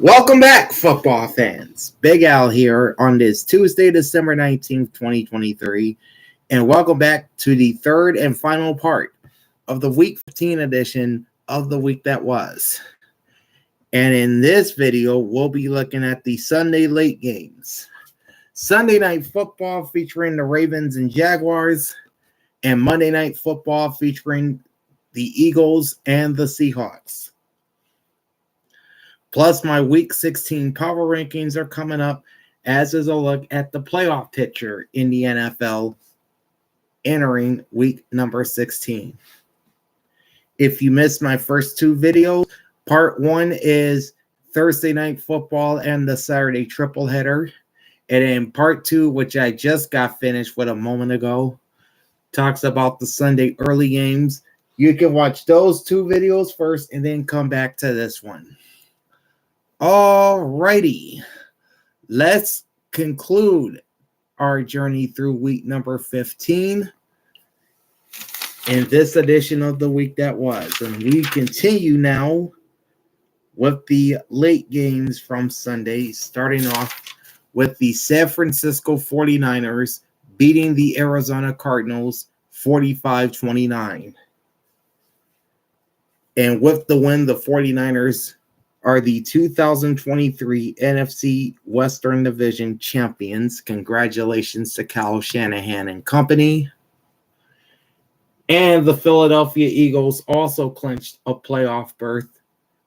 Welcome back, football fans. Big Al here on this Tuesday, December 19th, 2023. And welcome back to the third and final part of the Week 15 edition of the week that was. And in this video, we'll be looking at the Sunday late games. Sunday night football featuring the Ravens and Jaguars, and Monday night football featuring the Eagles and the Seahawks. Plus, my Week 16 power rankings are coming up, as is a look at the playoff picture in the NFL entering week number 16. If you missed my first two videos, part one is Thursday night football and the Saturday triple header. And then part two, which I just got finished with a moment ago, talks about the Sunday early games. You can watch those two videos first and then come back to this one. Alrighty, let's conclude our journey through week number 15 in this edition of the week that was. And we continue now with the late games from Sunday, starting off with the San Francisco 49ers beating the Arizona Cardinals 45-29. And with the win, the 49ers are the 2023 NFC Western Division champions. Congratulations to Kyle Shanahan and company. And the Philadelphia Eagles also clinched a playoff berth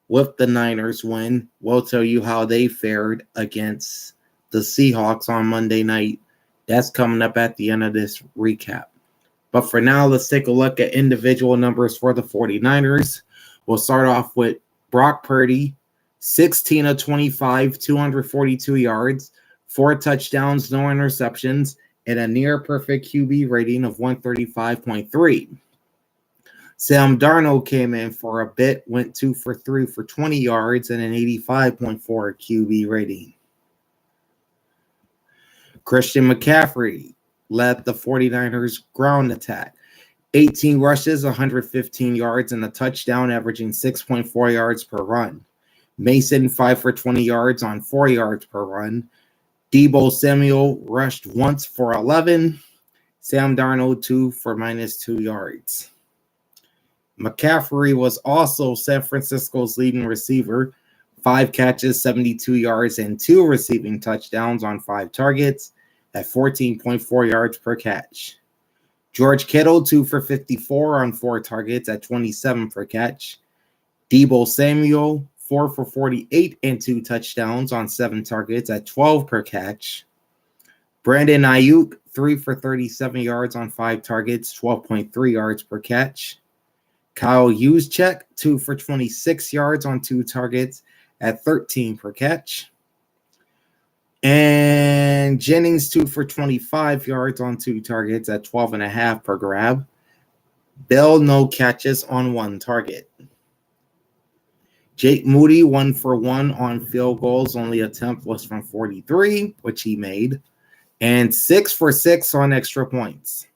with the Niners win. We'll tell you how they fared against the Seahawks on Monday night. That's coming up at the end of this recap. But for now, let's take a look at individual numbers for the 49ers. We'll start off with Brock Purdy, 16 of 25, 242 yards, 4 touchdowns, no interceptions, and a near-perfect QB rating of 135.3. Sam Darnold came in for a bit, went 2 for 3 for 20 yards and an 85.4 QB rating. Christian McCaffrey led the 49ers ground attack. 18 rushes, 115 yards, and a touchdown, averaging 6.4 yards per run. Mason, 5 for 20 yards on 4 yards per run. Deebo Samuel rushed once for 11. Sam Darnold, 2 for -2 yards. McCaffrey was also San Francisco's leading receiver. 5 catches, 72 yards, and 2 receiving touchdowns on 5 targets at 14.4 yards per catch. George Kittle, 2 for 54 on 4 targets at 27 per catch. Deebo Samuel, 4 for 48 and 2 touchdowns on 7 targets at 12 per catch. Brandon Ayuk, 3 for 37 yards on 5 targets, 12.3 yards per catch. Kyle Juszczyk, 2 for 26 yards on 2 targets at 13 per catch. And Jennings, 2 for 25 yards on 2 targets at 12.5 per grab. Bell, no catches on 1 target. Jake Moody, 1 for 1 on field goals. Only attempt was from 43, which he made. And 6 for 6 on extra points.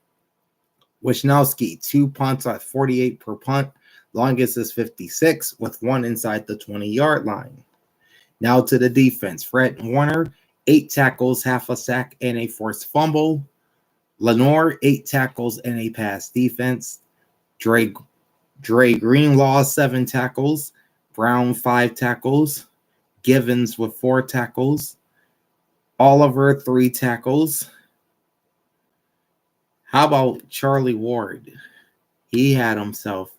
Wisnowski, 2 punts at 48 per punt. Longest is 56, with 1 inside the 20-yard line. Now to the defense. Fred Warner, 8 tackles, half a sack, and a forced fumble. Lenore, 8 tackles and a pass defense. Dre Greenlaw, 7 tackles. Brown, 5 tackles. Givens with 4 tackles. Oliver, 3 tackles. How about Charlie Ward? He had himself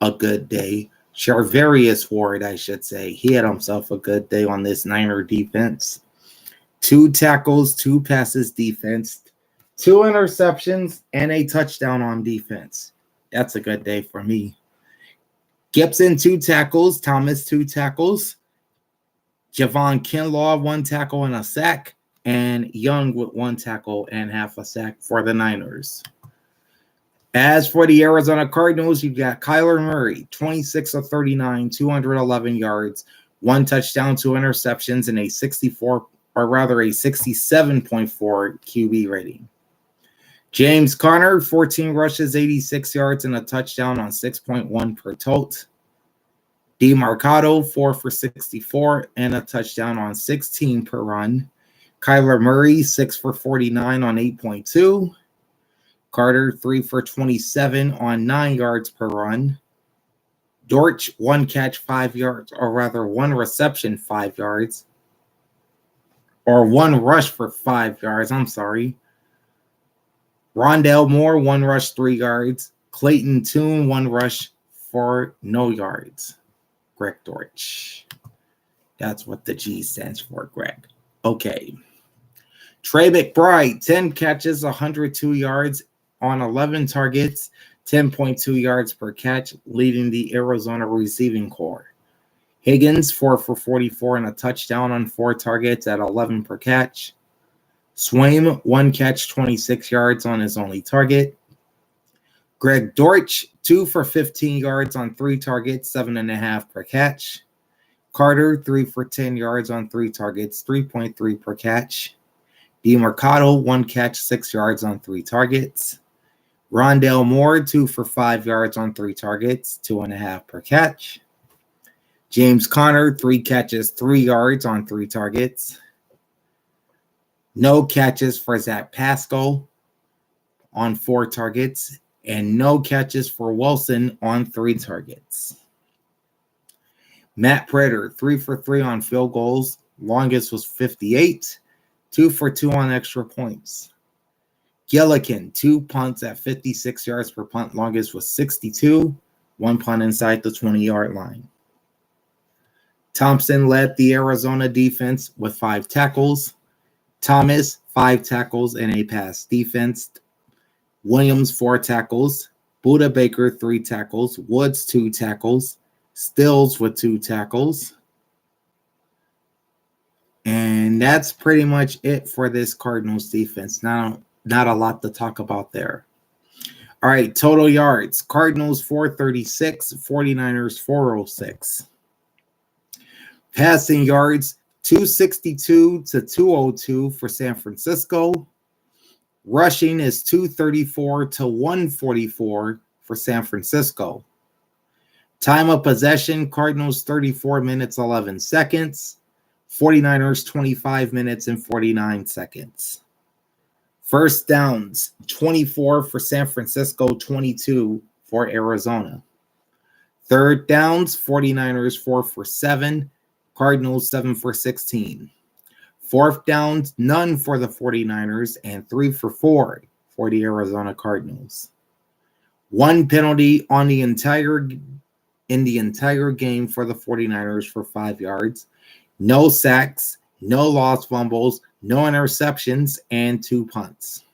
a good day. Charvarius Ward, I should say. He had himself a good day on this Niner defense. 2 tackles, 2 passes defense, 2 interceptions, and a touchdown on defense. That's a good day for me. Gibson, 2 tackles. Thomas, 2 tackles. Javon Kinlaw, 1 tackle and a sack. And Young with 1 tackle and half a sack for the Niners. As for the Arizona Cardinals, you've got Kyler Murray, 26 of 39, 211 yards, 1 touchdown, 2 interceptions, and a 67.4 QB rating. James Conner, 14 rushes, 86 yards, and a touchdown on 6.1 per tote. DeMarcado, 4 for 64 and a touchdown on 16 per run. Kyler Murray, 6 for 49 on 8.2. Carter, 3 for 27 on 9 yards per run. Dortch, 1 catch, 5 yards, or rather 1 reception, 5 yards. Or 1 rush for 5 yards, I'm sorry. Rondale Moore, 1 rush, 3 yards. Clayton Tune, 1 rush for no yards. Greg Dortch. That's what the G stands for, Greg. Okay. Trey McBride, 10 catches, 102 yards on 11 targets, 10.2 yards per catch, leading the Arizona receiving corps. Higgins, 4 for 44 and a touchdown on 4 targets at 11 per catch. Swaim, 1 catch, 26 yards on his only target. Greg Dortch, 2 for 15 yards on 3 targets, 7.5 per catch. Carter, 3 for 10 yards on 3 targets, 3.3 per catch. DeMarcado, 1 catch, 6 yards on 3 targets. Rondale Moore, 2 for 5 yards on 3 targets, 2.5 per catch. James Conner, 3 catches, 3 yards on 3 targets. No catches for Zach Pascal on 4 targets, and no catches for Wilson on 3 targets. Matt Prater, 3 for 3 on field goals. Longest was 58. 2 for 2 on extra points. Gillikin, 2 punts at 56 yards per punt. Longest was 62. 1 punt inside the 20-yard line. Thompson led the Arizona defense with 5 tackles. Thomas, 5 tackles and a pass defense. Williams, 4 tackles. Buda Baker, 3 tackles. Woods, 2 tackles. Stills with 2 tackles. And that's pretty much it for this Cardinals defense. Now, not a lot to talk about there. All right, total yards. Cardinals, 436. 49ers, 406. Passing yards, 262 to 202 for San Francisco. Rushing is 234 to 144 for San Francisco. Time of possession, Cardinals 34 minutes, 11 seconds. 49ers 25 minutes and 49 seconds. First downs, 24 for San Francisco, 22 for Arizona. Third downs, 49ers 4 for 7. Cardinals 7 for 16. Fourth downs, none for the 49ers and 3 for 4 for the Arizona Cardinals. 1 penalty in the entire game for the 49ers for 5 yards. No sacks, no lost fumbles, no interceptions, and 2 punts.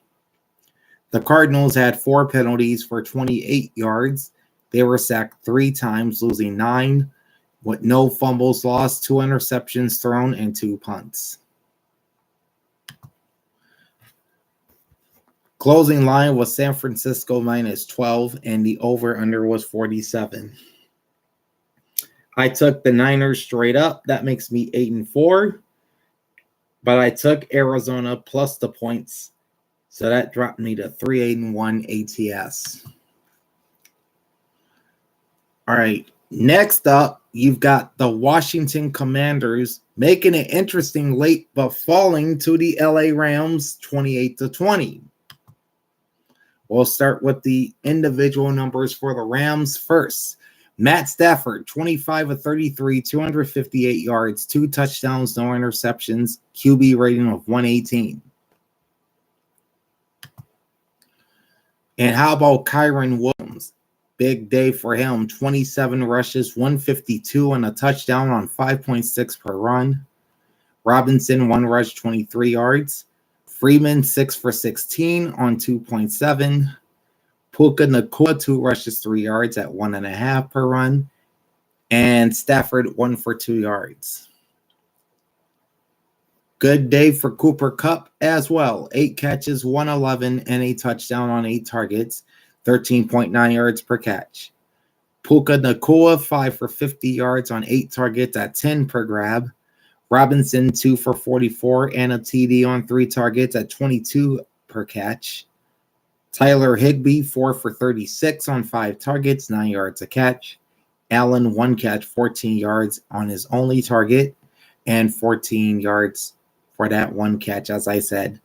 The Cardinals had 4 penalties for 28 yards. They were sacked 3 times, losing 9. With no fumbles lost, 2 interceptions thrown, and 2 punts. Closing line was San Francisco minus 12, and the over-under was 47. I took the Niners straight up. That makes me 8-4. But I took Arizona plus the points, so that dropped me to 3-1 ATS. All right. Next up, you've got the Washington Commanders making it interesting late, but falling to the LA Rams 28-20. We'll start with the individual numbers for the Rams first. Matt Stafford, 25 of 33, 258 yards, 2 touchdowns, no interceptions, QB rating of 118. And how about Kyron Williams? Big day for him. 27 rushes, 152, and a touchdown on 5.6 per run. Robinson, 1 rush, 23 yards. Freeman, 6 for 16 on 2.7. Puka Nacua, 2 rushes, 3 yards at 1.5 per run. And Stafford, 1 for 2 yards. Good day for Cooper Kupp as well. 8 catches, 111, and a touchdown on 8 targets. 13.9 yards per catch. Puka Nacua, 5 for 50 yards on 8 targets at 10 per grab. Robinson, 2 for 44 and a TD on 3 targets at 22 per catch. Tyler Higbee, 4 for 36 on 5 targets, 9 yards a catch. Allen, 1 catch, 14 yards on his only target, and 14 yards for that 1 catch, as I said.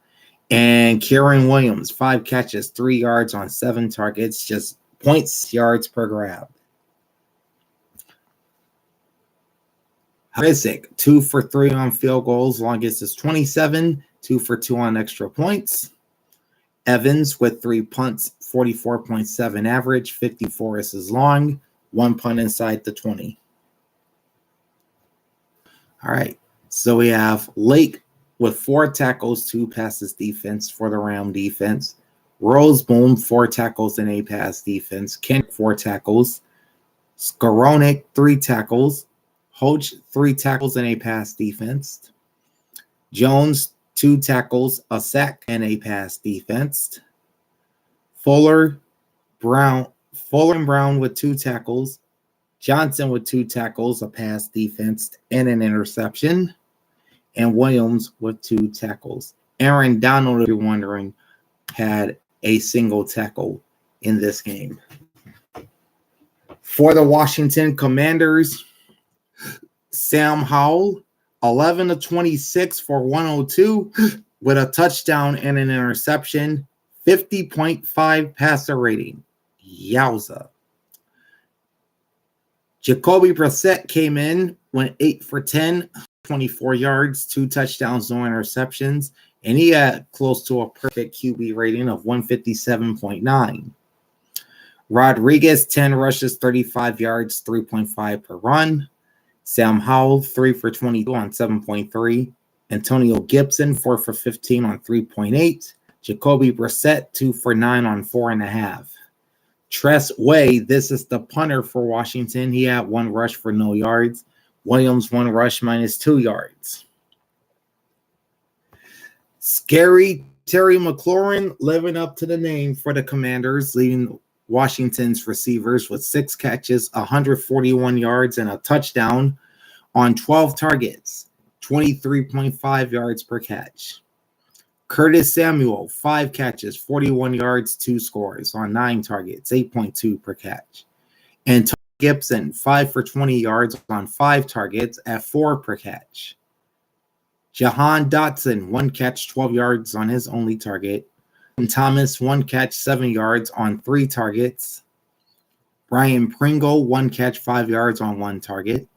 And Kieran Williams, 5 catches, 3 yards on 7 targets, just 0.6 yards per grab. Rizik, 2 for 3 on field goals, longest is 27, 2 for 2 on extra points. Evans with 3 punts, 44.7 average, 54 is his long, 1 punt inside the 20. All right, so we have Lake with 4 tackles, 2 passes defense for the Ram defense. Roseboom, 4 tackles and a pass defense. Kent, 4 tackles. Skoronik, 3 tackles. Hoch, 3 tackles and a pass defense. Jones, 2 tackles, a sack, and a pass defense. Fuller and Brown with 2 tackles. Johnson with 2 tackles, a pass defense, and an interception. And Williams with 2 tackles. Aaron Donald, if you're wondering, had a single tackle in this game. For the Washington Commanders, Sam Howell, 11 of 26 for 102 with a touchdown and an interception, 50.5 passer rating. Yowza. Jacoby Brissett came in, went 8 for 10, 24 yards, 2 touchdowns, no interceptions, and he had close to a perfect QB rating of 157.9. Rodriguez, 10 rushes, 35 yards, 3.5 per run. Sam Howell, 3 for 22 on 7.3. Antonio Gibson, 4 for 15 on 3.8. Jacoby Brissett, 2 for 9 on 4.5. Tress Way, this is the punter for Washington. He had 1 rush for no yards. Williams, 1 rush minus 2 yards. Scary Terry McLaurin living up to the name for the Commanders, leading Washington's receivers with 6 catches, 141 yards, and a touchdown on 12 targets, 23.5 yards per catch. Curtis Samuel, 5 catches, 41 yards, 2 scores on 9 targets, 8.2 per catch. And Tony Gibson, 5 for 20 yards on 5 targets at 4 per catch. Jahan Dotson, 1 catch, 12 yards on his only target. And Thomas, 1 catch, 7 yards on 3 targets. Brian Pringle, 1 catch, 5 yards on 1 target.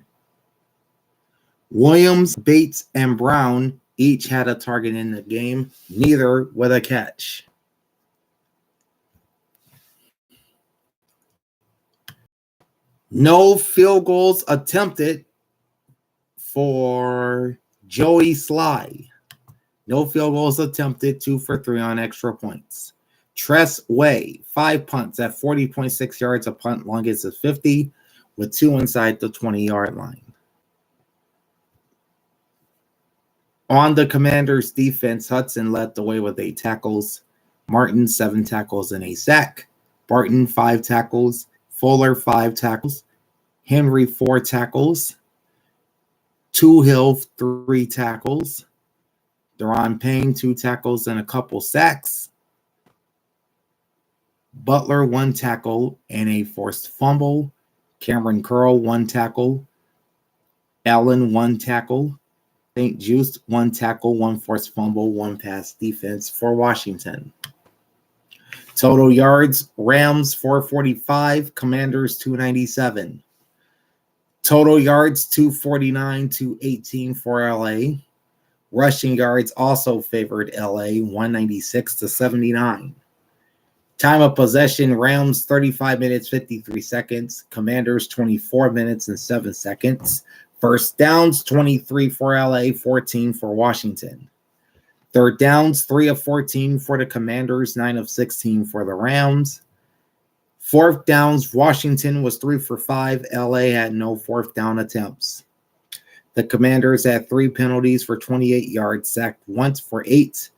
Williams, Bates, and Brown each had a target in the game, neither with a catch. No field goals attempted for Joey Sly. No field goals attempted, 2 for 3 on extra points. Tress Way, 5 punts at 40.6 yards a punt, longest is 50, with 2 inside the 20-yard line. On the Commanders' defense, Hudson led the way with 8 tackles. Martin, 7 tackles and a sack. Barton, 5 tackles. Fuller, 5 tackles. Henry, 4 tackles. Toohill, 3 tackles. Deron Payne, 2 tackles and a couple sacks. Butler, 1 tackle and a forced fumble. Cameron Curl, 1 tackle. Allen, 1 tackle. St. Juste, 1 tackle, 1 forced fumble, 1 pass defense for Washington. Total yards, Rams 445, Commanders 297. Total yards 249 to 18 for LA. Rushing yards also favored LA 196 to 79. Time of possession, Rams 35 minutes 53 seconds, Commanders 24 minutes and 7 seconds. First downs, 23 for LA, 14 for Washington. Third downs, 3 of 14 for the Commanders, 9 of 16 for the Rams. Fourth downs, Washington was 3 for 5. LA had no fourth down attempts. The Commanders had 3 penalties for 28 yards, sacked once for 8.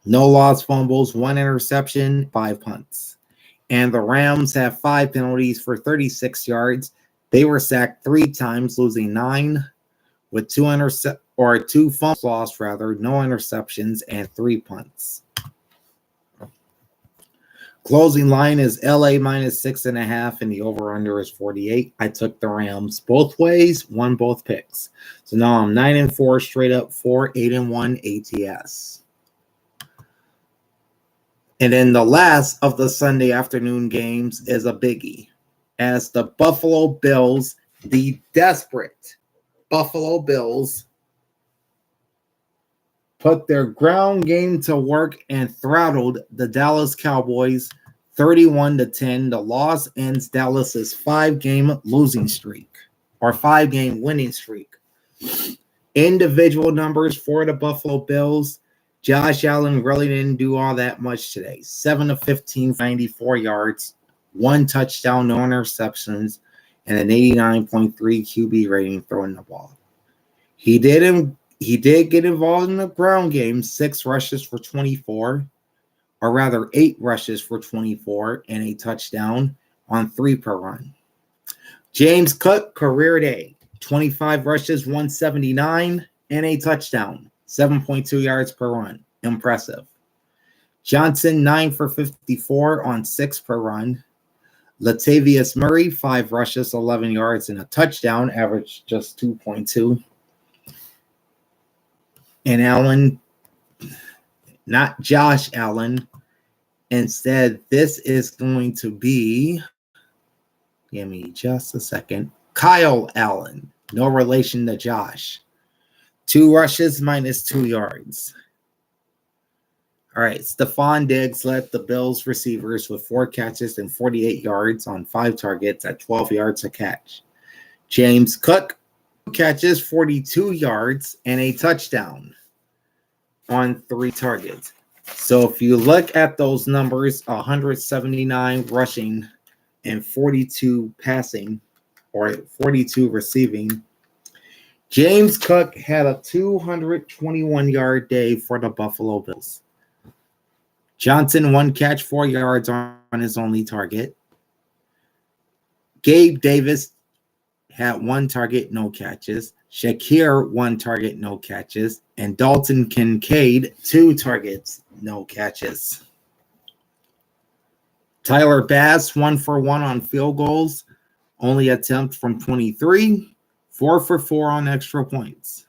No lost fumbles, 1 interception, 5 punts. And the Rams had 5 penalties for 36 yards. They were sacked 3 times, losing 9, with 2 fumbles lost, no interceptions, and 3 punts. Closing line is LA minus 6.5, and the over-under is 48. I took the Rams both ways, won both picks. So now I'm 9-4 straight up, 4-8-1 ATS. And then the last of the Sunday afternoon games is a biggie, as the Buffalo Bills, the desperate Buffalo Bills, put their ground game to work and throttled the Dallas Cowboys 31-10. The loss ends Dallas's 5-game losing streak, or 5-game winning streak. Individual numbers for the Buffalo Bills. Josh Allen really didn't do all that much today. 7 of 15, 94 yards, 1 touchdown, no interceptions, and an 89.3 QB rating throwing the ball. He did get involved in the ground game, 6 rushes for 24, or rather 8 rushes for 24 and a touchdown on 3 per run. James Cook, career day, 25 rushes, 179, and a touchdown, 7.2 yards per run. Impressive. Johnson, 9 for 54 on 6 per run. Latavius Murray, 5 rushes, 11 yards, and a touchdown, average just 2.2. And Allen, not Josh Allen. Instead, this is going to be, give me just a second, Kyle Allen. No relation to Josh. 2 rushes, minus 2 yards. All right, Stephon Diggs led the Bills receivers with 4 catches and 48 yards on 5 targets at 12 yards a catch. James Cook, 2 catches, 42 yards, and a touchdown on 3 targets. So if you look at those numbers, 179 rushing and 42 passing, or 42 receiving, James Cook had a 221-yard day for the Buffalo Bills. Johnson, 1 catch, 4 yards on his only target. Gabe Davis had 1 target, no catches. Shakir, 1 target, no catches. And Dalton Kincaid, 2 targets, no catches. Tyler Bass, 1 for 1 on field goals. Only attempt from 23. 4 for 4 on extra points.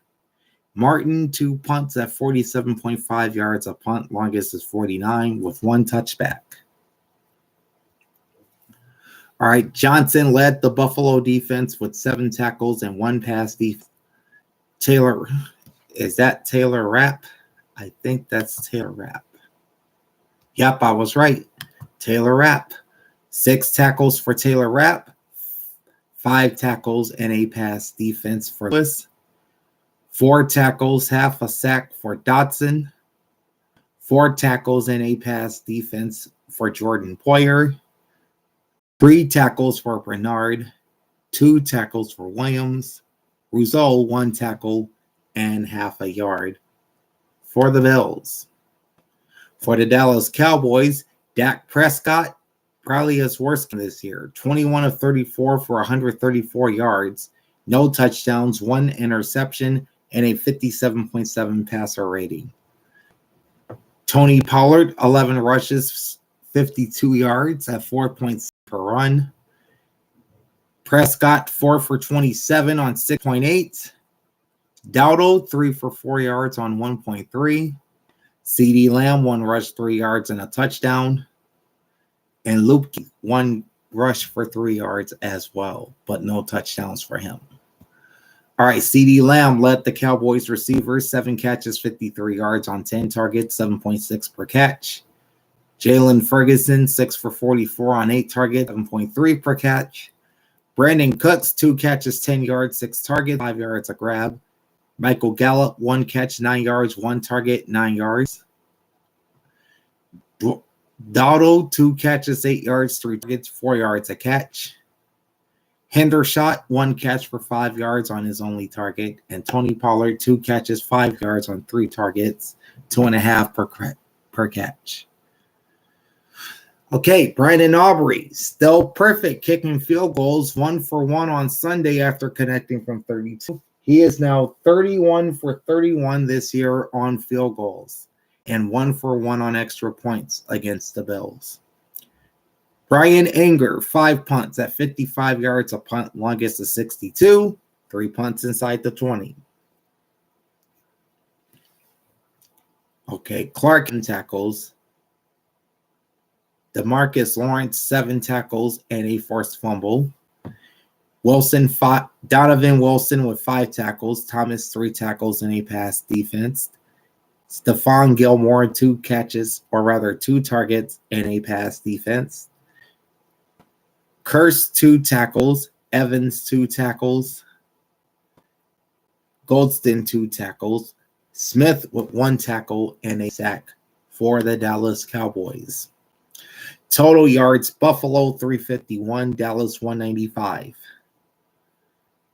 Martin, 2 punts at 47.5 yards a punt. Longest is 49 with 1 touchback. All right, Johnson led the Buffalo defense with 7 tackles and 1 pass defense. Taylor, is that Taylor Rapp? I think that's Taylor Rapp. Yep, I was right. Taylor Rapp. 6 tackles for Taylor Rapp. 5 tackles and a pass defense for Lewis. 4 tackles, half a sack for Dotson. 4 tackles and a pass defense for Jordan Poyer. 3 tackles for Bernard. 2 tackles for Williams. Rousseau, 1 tackle and half a yard for the Bills. For the Dallas Cowboys, Dak Prescott, probably his worst game this year. 21 of 34 for 134 yards, no touchdowns, 1 interception, and a 57.7 passer rating. Tony Pollard, 11 rushes, 52 yards at 4.6 per run. Prescott, 4 for 27 on 6.8. Dowdle, 3 for 4 yards on 1.3. CeeDee Lamb, 1 rush, 3 yards, and a touchdown. And Luke, 1 rush for 3 yards as well, but no touchdowns for him. All right, CeeDee Lamb led the Cowboys receivers, 7 catches, 53 yards on 10 targets, 7.6 per catch. Jalen Ferguson, 6 for 44 on 8 targets, 7.3 per catch. Brandon Cooks, 2 catches, 10 yards, 6 targets, 5 yards a grab. Michael Gallup, 1 catch, 9 yards, 1 target, 9 yards. Dowdle, 2 catches, 8 yards, 3 targets, 4 yards a catch. Hendershot, 1 catch for 5 yards on his only target. And Tony Pollard, 2 catches, 5 yards on 3 targets, 2.5 per catch. Okay, Brandon Aubrey, still perfect kicking field goals, 1 for 1 on Sunday after connecting from 32. He is now 31 for 31 this year on field goals and 1 for 1 on extra points against the Bills. Brian Anger, 5 punts at 55 yards, a punt longest is 62, 3 punts inside the 20. Okay, Clark in tackles. DeMarcus Lawrence, 7 tackles and a forced fumble. Donovan Wilson with 5 tackles. Thomas, 3 tackles and a pass defense. Stephon Gilmore, 2 catches, or rather 2 targets and a pass defense. Curse, 2 tackles. Evans, 2 tackles. Goldston, 2 tackles. Smith with 1 tackle and a sack for the Dallas Cowboys. Total yards, Buffalo 351, Dallas 195.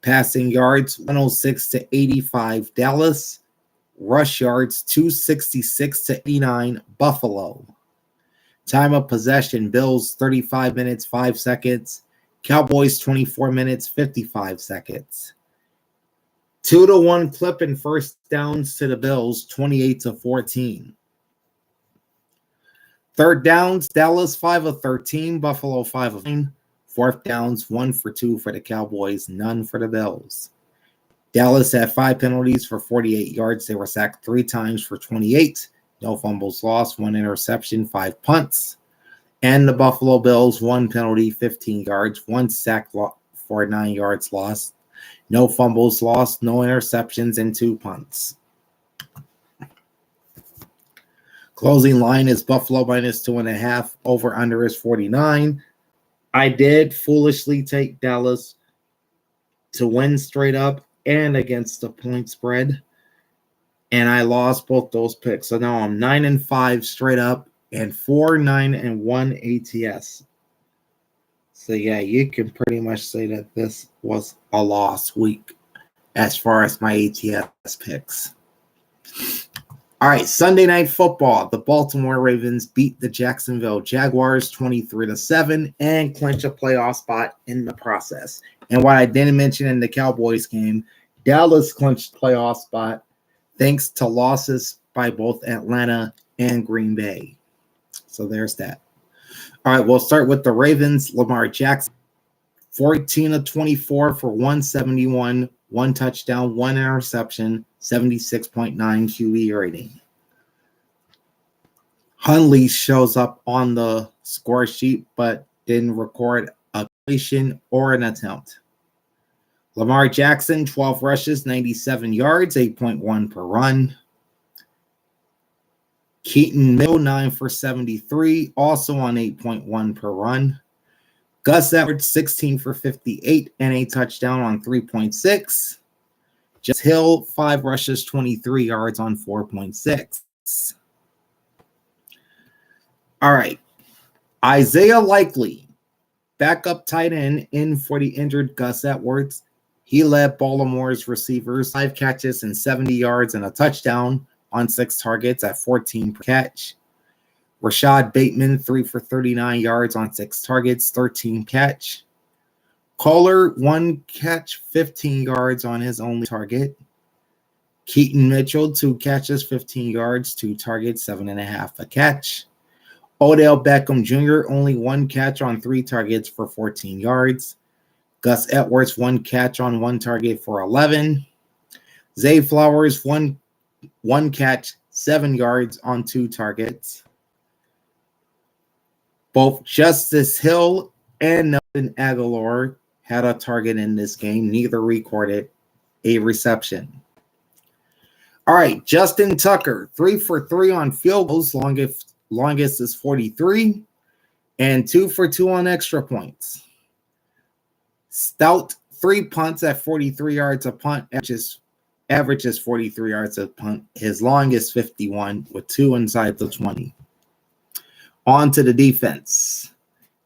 Passing yards, 106 to 85, Dallas. Rush yards, 266 to 89, Buffalo. Time of possession, Bills 35 minutes, 5 seconds. Cowboys 24 minutes, 55 seconds. 2-1 clip in first downs to the Bills, 28 to 14. Third downs, Dallas 5 of 13, Buffalo 5 of 9. Fourth downs, 1 for 2 for the Cowboys, none for the Bills. Dallas had 5 penalties for 48 yards. They were sacked 3 times for 28. No fumbles lost, 1 interception, 5 punts. And the Buffalo Bills, 1 penalty, 15 yards, 1 sack for 9 yards lost. No fumbles lost, no interceptions, and 2 punts. Closing line is Buffalo minus 2.5. Over under is 49. I did foolishly take Dallas to win straight up and against the point spread, and I lost both those picks. So now I'm 9-5 straight up and 4-9-1 ATS. So yeah, you can pretty much say that this was a lost week as far as my ATS picks. All right, Sunday Night Football. The Baltimore Ravens beat the Jacksonville Jaguars 23-7 and clinch a playoff spot in the process. And what I didn't mention in the Cowboys game, Dallas clinched playoff spot thanks to losses by both Atlanta and Green Bay. So there's that. All right, we'll start with the Ravens. Lamar Jackson, 14 of 24 for 171, 1 touchdown, 1 interception, 76.9 QB rating. Hundley shows up on the score sheet, but didn't record a completion or an attempt. Lamar Jackson, 12 rushes, 97 yards, 8.1 per run. Keaton Mitchell, 9 for 73, also on 8.1 per run. Gus Edwards, 16 for 58 and a touchdown on 3.6. Just Hill, 5 rushes, 23 yards on 4.6. All right. Isaiah Likely, backup tight end in for the injured Gus Edwards. He led Baltimore's receivers, 5 catches and 70 yards and a touchdown on 6 targets at 14 per catch. Rashad Bateman, 3 for 39 yards on 6 targets, 13 catch. Kohler, 1 catch, 15 yards on his only target. Keaton Mitchell, 2 catches, 15 yards, 2 targets, 7.5 a catch. Odell Beckham Jr., only 1 catch on 3 targets for 14 yards. Gus Edwards, 1 catch on 1 target for 11. Zay Flowers, one catch, 7 yards on 2 targets. Both Justice Hill and Nelson Aguilar had a target in this game. Neither recorded a reception. All right, Justin Tucker, 3 for 3 on field goals. Longest is 43. And 2 for 2 on extra points. Stout, 3 punts at 43 yards a punt. Averages 43 yards a punt. His longest 51 with 2 inside the 20. On to the defense.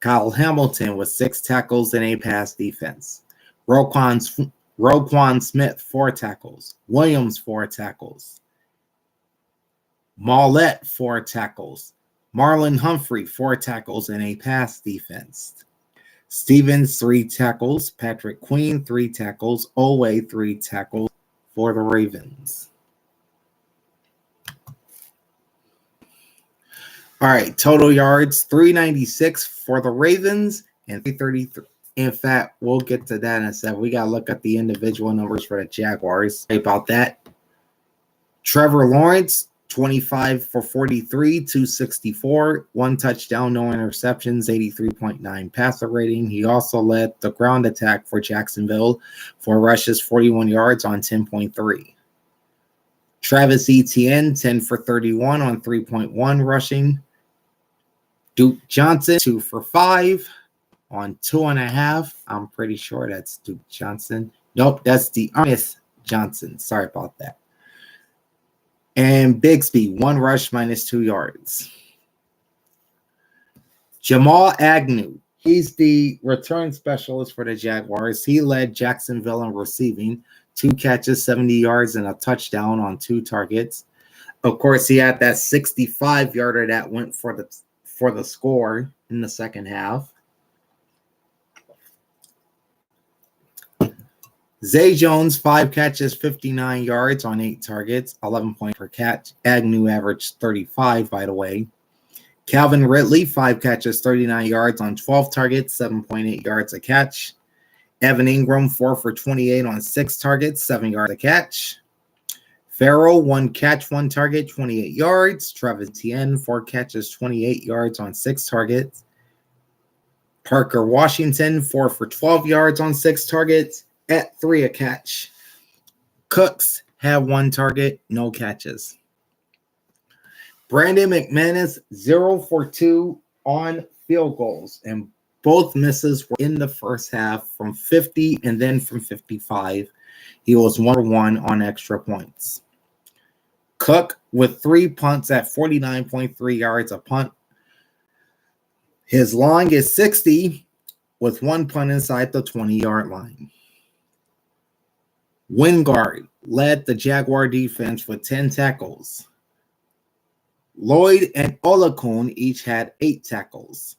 Kyle Hamilton with 6 tackles and a pass defense. Roquan Smith, 4 tackles. Williams, 4 tackles. Mollett, 4 tackles. Marlon Humphrey, 4 tackles and a pass defense. Stevens, 3 tackles. Patrick Queen, 3 tackles. Owe, 3 tackles for the Ravens. All right, total yards 396 for the Ravens and 333. In fact, we'll get to that in a second. We got to look at the individual numbers for the Jaguars. Sorry about that. Trevor Lawrence, 25 for 43, 264, one touchdown, no interceptions, 83.9 passer rating. He also led the ground attack for Jacksonville, 4 rushes, 41 yards on 10.3. Travis Etienne, 10 for 31 on 3.1 rushing. Duke Johnson, 2 for 5 on 2.5. I'm pretty sure that's Duke Johnson. Nope, that's Dearness Johnson. Sorry about that. And Bigsby, 1 rush, -2 yards. Jamal Agnew, he's the return specialist for the Jaguars. He led Jacksonville in receiving, 2 catches, 70 yards, and a touchdown on 2 targets. Of course, he had that 65-yarder that went for the score in the second half. Zay Jones, 5 catches, 59 yards on 8 targets, 11 points per catch. Agnew averaged 35, by the way. Calvin Ridley, 5 catches, 39 yards on 12 targets, 7.8 yards a catch. Evan Ingram, 4 for 28 on 6 targets, 7 yards a catch. Farrell, 1 catch, 1 target, 28 yards. Travis Etienne, 4 catches, 28 yards on 6 targets. Parker Washington, 4 for 12 yards on 6 targets, at 3 a catch. Cooks had 1 target, no catches. Brandon McManus, 0 for 2 on field goals, and both misses were in the first half from 50 and then from 55. He was 1 for 1 on extra points. Cook with 3 punts at 49.3 yards a punt. His long is 60 with 1 punt inside the 20-yard line. Wingard led the Jaguar defense with 10 tackles. Lloyd and Olakun each had 8 tackles.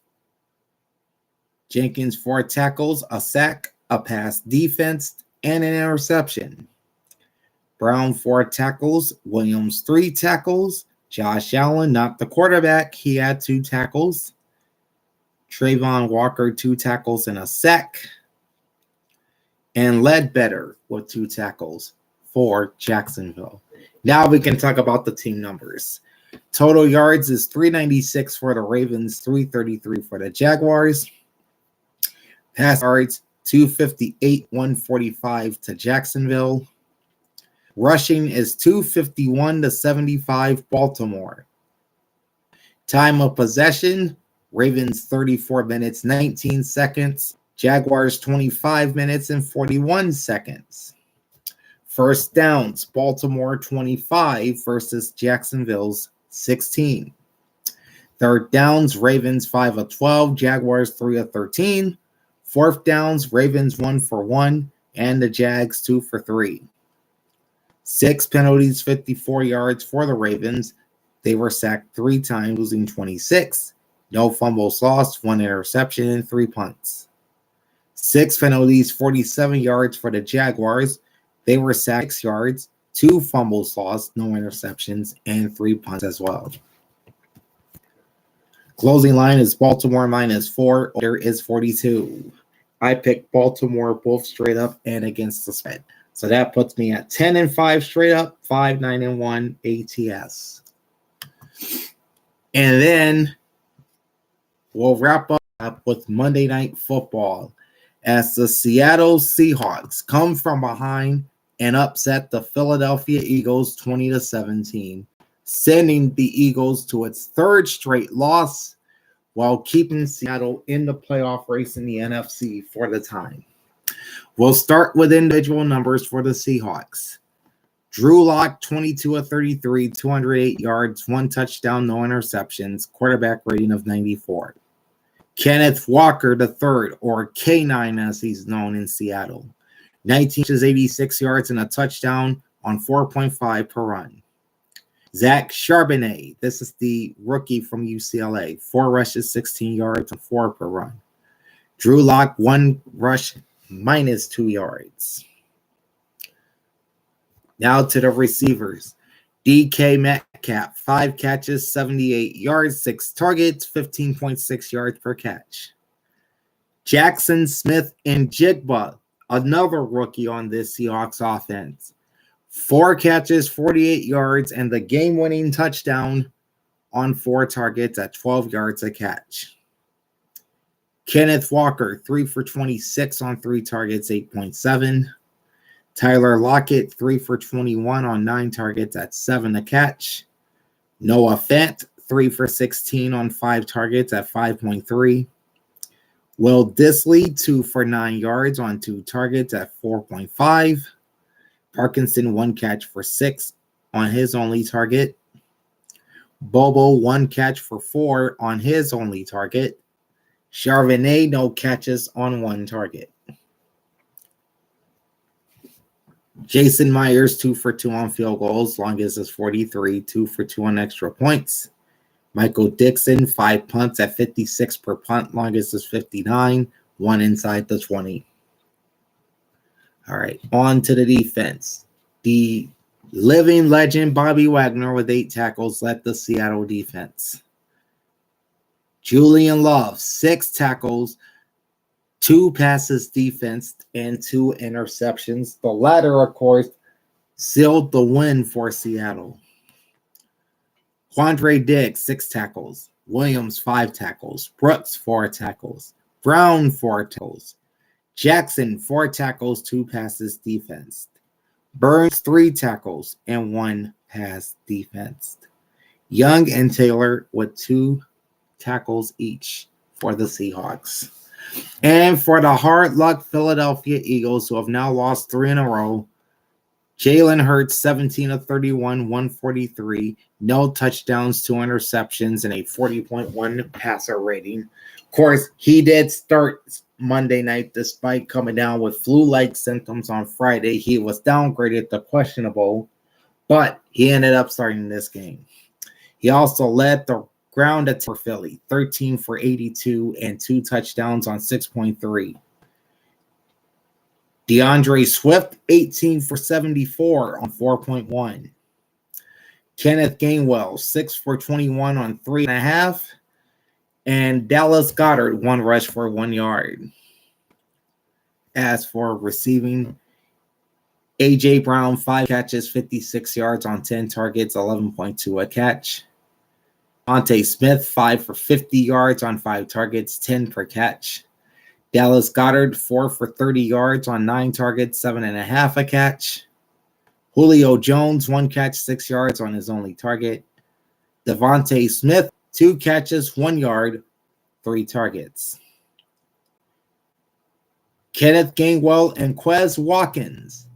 Jenkins 4 tackles, a sack, a pass defense, and an interception. Brown 4 tackles, Williams 3 tackles. Josh Allen, not the quarterback, he had 2 tackles. Trayvon Walker 2 tackles and a sack. And Ledbetter with 2 tackles for Jacksonville. Now we can talk about the team numbers. Total yards is 396 for the Ravens, 333 for the Jaguars. Pass yards, 258, 145 to Jacksonville. Rushing is 251 to 75 Baltimore. Time of possession, Ravens 34 minutes, 19 seconds. Jaguars 25 minutes and 41 seconds. First downs, Baltimore 25 versus Jacksonville's 16. Third downs, Ravens 5 of 12, Jaguars 3 of 13. Fourth downs, Ravens 1 for 1, and the Jags 2 for 3. 6 penalties, 54 yards for the Ravens. They were sacked 3 times, losing 26. No fumbles lost, 1 interception, and 3 punts. 6 penalties, 47 yards for the Jaguars. They were sacked 6 yards, 2 fumbles lost, no interceptions, and 3 punts as well. Closing line is Baltimore -4. Over is 42. I picked Baltimore both straight up and against the spread. So that puts me at 10-5 straight up, 5-9-1 ATS. And then we'll wrap up with Monday Night Football as the Seattle Seahawks come from behind and upset the Philadelphia Eagles 20-17, sending the Eagles to its 3rd straight loss while keeping Seattle in the playoff race in the NFC for the time. We'll start with individual numbers for the Seahawks. Drew Lock, 22 of 33, 208 yards, 1 touchdown, no interceptions, quarterback rating of 94. Kenneth Walker III, or K9 as he's known in Seattle, 19 inches, 86 yards, and a touchdown on 4.5 per run. Zach Charbonnet, this is the rookie from UCLA, 4 rushes, 16 yards, and 4 per run. Drew Lock, 1 rush, -2 yards. Now to the receivers. DK Metcalf, 5 catches, 78 yards, 6 targets, 15.6 yards per catch. Jackson Smith and Jigba, another rookie on this Seahawks offense. 4 catches, 48 yards, and the game-winning touchdown on 4 targets at 12 yards a catch. Kenneth Walker, 3 for 26 on 3 targets, 8.7. Tyler Lockett, 3 for 21 on 9 targets at 7 a catch. Noah Fant, 3 for 16 on 5 targets at 5.3. Will Dissly, 2 for 9 yards on 2 targets at 4.5. Parkinson, 1 catch for 6 on his only target. Bobo, 1 catch for 4 on his only target. Charbonnet, no catches on 1 target. Jason Myers, 2 for 2 on field goals, longest is 43, 2 for 2 on extra points. Michael Dixon, 5 punts at 56 per punt, longest is 59, 1 inside the 20. All right, on to the defense. The living legend Bobby Wagner with 8 tackles led the Seattle defense. Julian Love, 6 tackles, 2 passes defensed, and 2 interceptions. The latter, of course, sealed the win for Seattle. Quandre Diggs, 6 tackles. Williams, 5 tackles. Brooks, 4 tackles. Brown, 4 tackles. Jackson, 4 tackles, 2 passes defensed. Burns, 3 tackles, and 1 pass defensed. Young and Taylor with 2 tackles each for the Seahawks. And for the hard luck Philadelphia Eagles, who have now lost 3 in a row, Jalen Hurts, 17 of 31, 143, no touchdowns, 2 interceptions, and a 40.1 passer rating. Of course, he did start Monday night despite coming down with flu-like symptoms on Friday. He was downgraded to questionable, but he ended up starting this game. He also led the ground attack for Philly, 13 for 82 and 2 touchdowns on 6.3. DeAndre Swift, 18 for 74 on 4.1. Kenneth Gainwell, 6 for 21 on 3.5. And Dallas Goedert, 1 rush for 1 yard. As for receiving, A.J. Brown, 5 catches, 56 yards on 10 targets, 11.2 a catch. Devontae Smith, 5 for 50 yards on 5 targets, 10 per catch. Dallas Goedert, 4 for 30 yards on 9 targets, 7.5 a catch. Julio Jones, 1 catch, 6 yards on his only target. Devontae Smith, 2 catches, 1 yard, 3 targets. Kenneth Gainwell and Quez Watkins,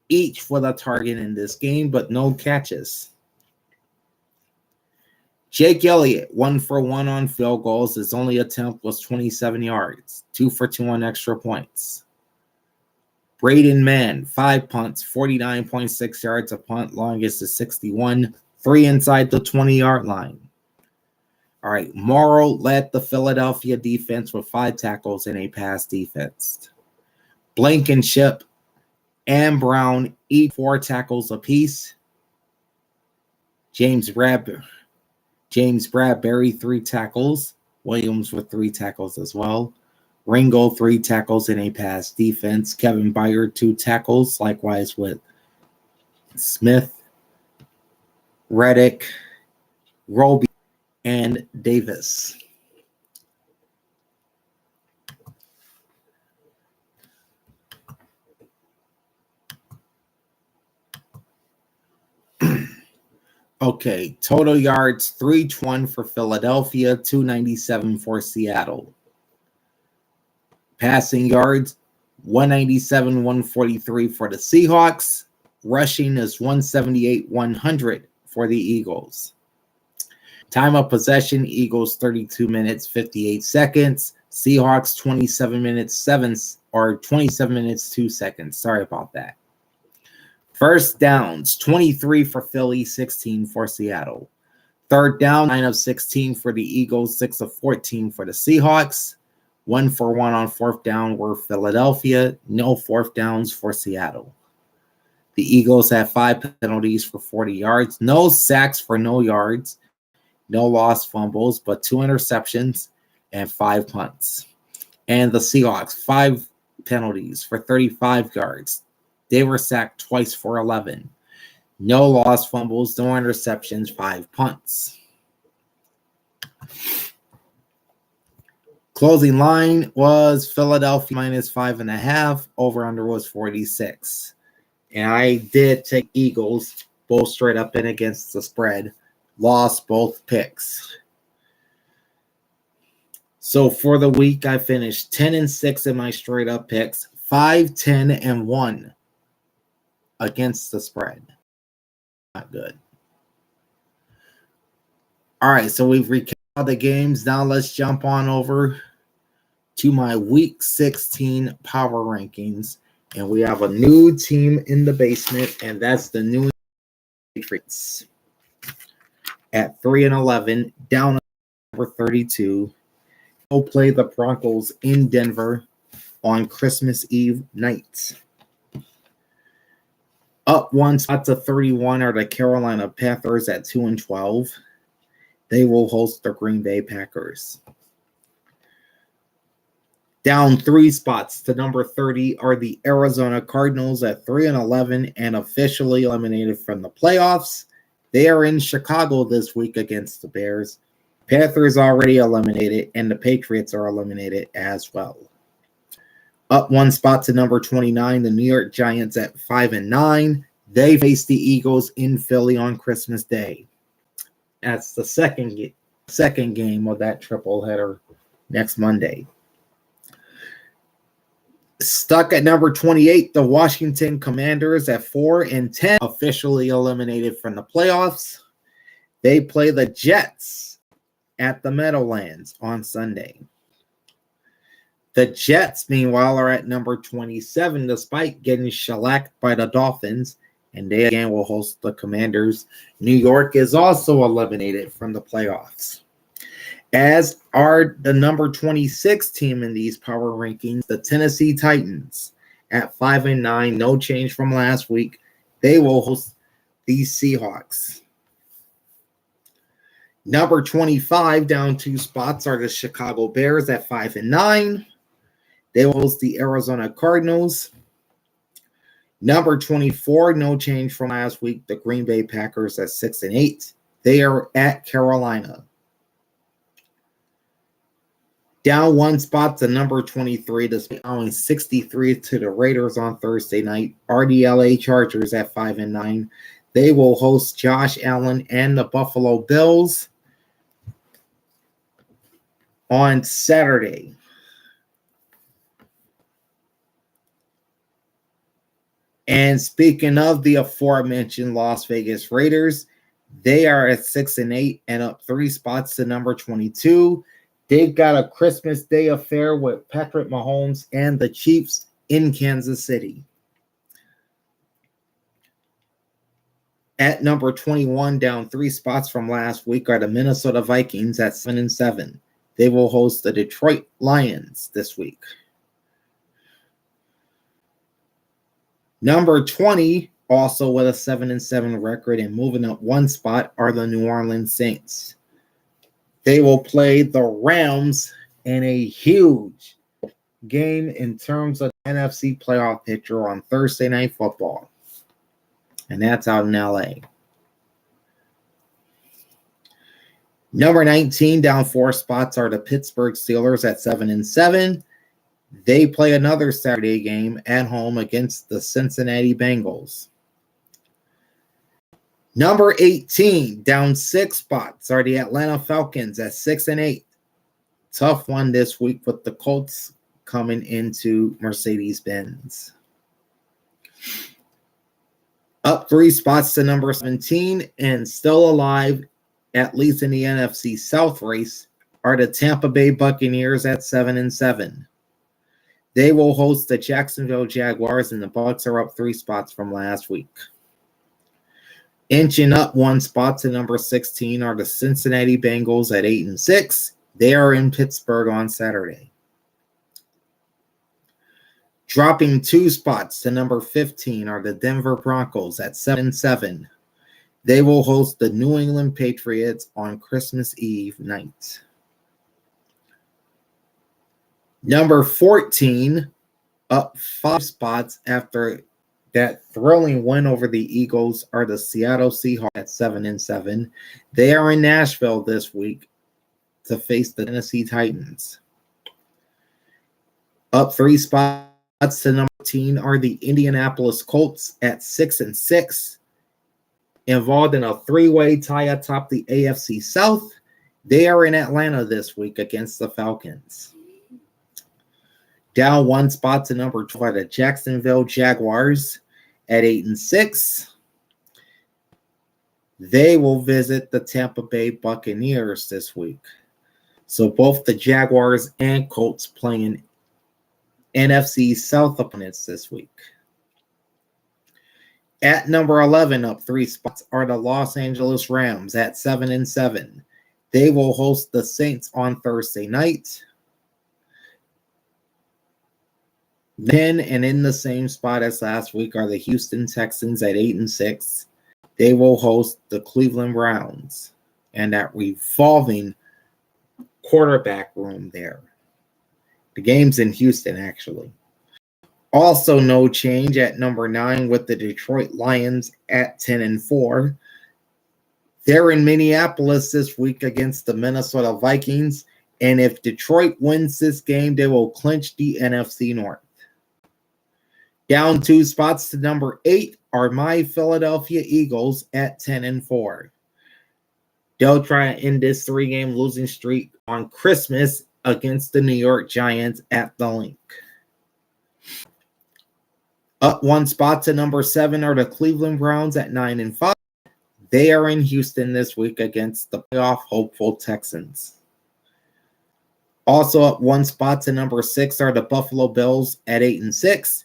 each with a target in this game, but no catches. Jake Elliott, 1 for 1 on field goals. His only attempt was 27 yards, 2 for 2 on extra points. Braden Mann, 5 punts, 49.6 yards a punt, longest is 61, 3 inside the 20-yard line. All right, Morrow led the Philadelphia defense with 5 tackles and a pass defense. Blankenship and Brown, each 4 tackles apiece. James Bradbury, 3 tackles. Williams with 3 tackles as well. Ringo, 3 tackles in a pass defense. Kevin Byard, 2 tackles, likewise with Smith, Reddick, Roby, and Davis. Okay, total yards, 321 for Philadelphia, 297 for Seattle. Passing yards, 197, 143 for the Seahawks. Rushing is 178, 100 for the Eagles. Time of possession, Eagles 32 minutes, 58 seconds. Seahawks 27 minutes, 2 seconds. Sorry about that. First downs, 23 for Philly, 16 for Seattle. Third down, 9 of 16 for the Eagles, 6 of 14 for the Seahawks. 1 for 1 on fourth down were Philadelphia. No fourth downs for Seattle. The Eagles had 5 penalties for 40 yards, no sacks for no yards, no lost fumbles, but 2 interceptions and 5 punts. And the Seahawks, 5 penalties for 35 yards. They were sacked twice for 11. No lost fumbles, no interceptions, 5 punts. Closing line was Philadelphia minus 5.5. Over under was 46. And I did take Eagles both straight up and against the spread. Lost both picks. So for the week, I finished 10-6 in my straight up picks, 5-10-1 against the spread. Not good. All right, so we've recapped the games. Now let's jump on over to my week 16 power rankings. And we have a new team in the basement, and that's the New England Patriots at 3-11, down number 32. They'll play the Broncos in Denver on Christmas Eve night. Up 1 spot to 31 are the Carolina Panthers at 2-12. They will host the Green Bay Packers. Down 3 spots to number 30 are the Arizona Cardinals at 3-11 and officially eliminated from the playoffs. They are in Chicago this week against the Bears. Panthers already eliminated, and the Patriots are eliminated as well. Up 1 spot to number 29, the New York Giants at 5-9. They face the Eagles in Philly on Christmas Day. That's the second game of that triple header next Monday. Stuck at number 28, the Washington Commanders at 4-10, officially eliminated from the playoffs. They play the Jets at the Meadowlands on Sunday. The Jets, meanwhile, are at number 27, despite getting shellacked by the Dolphins, and they again will host the Commanders. New York is also eliminated from the playoffs, as are the number 26 team in these power rankings, the Tennessee Titans, at 5-9, no change from last week. They will host the Seahawks. Number 25, down 2 spots, are the Chicago Bears at 5-9. They will host the Arizona Cardinals. Number 24, no change from last week, the Green Bay Packers at 6-8. They are at Carolina. Down 1 spot to number 23, despite allowing 63 to the Raiders on Thursday night, are the LA Chargers at 5-9. They will host Josh Allen and the Buffalo Bills on Saturday. And speaking of the aforementioned Las Vegas Raiders, they are at 6-8 and up 3 spots to number 22. They've got a Christmas Day affair with Patrick Mahomes and the Chiefs in Kansas City. At number 21, down 3 spots from last week, are the Minnesota Vikings at 7-7. They will host the Detroit Lions this week. Number 20, also with a 7-7 record and moving up 1 spot, are the New Orleans Saints. They will play the Rams in a huge game in terms of NFC playoff picture on Thursday Night Football. And that's out in LA. Number 19, down 4 spots, are the Pittsburgh Steelers at 7-7. They play another Saturday game at home against the Cincinnati Bengals. Number 18, down 6 spots, are the Atlanta Falcons at 6-8. Tough one this week with the Colts coming into Mercedes-Benz. Up 3 spots to number 17 and still alive, at least in the NFC South race, are the Tampa Bay Buccaneers at 7-7. They will host the Jacksonville Jaguars, and the Bucs are up 3 spots from last week. Inching up 1 spot to number 16 are the Cincinnati Bengals at 8-6. They are in Pittsburgh on Saturday. Dropping 2 spots to number 15 are the Denver Broncos at 7-7. They will host the New England Patriots on Christmas Eve night. Number 14, up 5 spots after that thrilling win over the Eagles, are the Seattle Seahawks at 7-7. They are in Nashville this week to face the Tennessee Titans. Up 3 spots to number 13 are the Indianapolis Colts at 6-6. Involved in a 3-way tie atop the AFC South. They are in Atlanta this week against the Falcons. Down 1 spot to number 12 are the Jacksonville Jaguars at 8-6. They will visit the Tampa Bay Buccaneers this week. So both the Jaguars and Colts playing NFC South opponents this week. At number 11, up 3 spots, are the Los Angeles Rams at 7-7. They will host the Saints on Thursday night. Then, and in the same spot as last week, are the Houston Texans at 8-6. They will host the Cleveland Browns and that revolving quarterback room there. The game's in Houston, actually. Also, no change at number 9 with the Detroit Lions at 10-4. They're in Minneapolis this week against the Minnesota Vikings. And if Detroit wins this game, they will clinch the NFC North. Down 2 spots to number 8 are my Philadelphia Eagles at 10-4. They'll try to end this 3-game losing streak on Christmas against the New York Giants at the Link. Up 1 spot to number 7 are the Cleveland Browns at 9-5. They are in Houston this week against the playoff hopeful Texans. Also up 1 spot to number 6 are the Buffalo Bills at 8-6.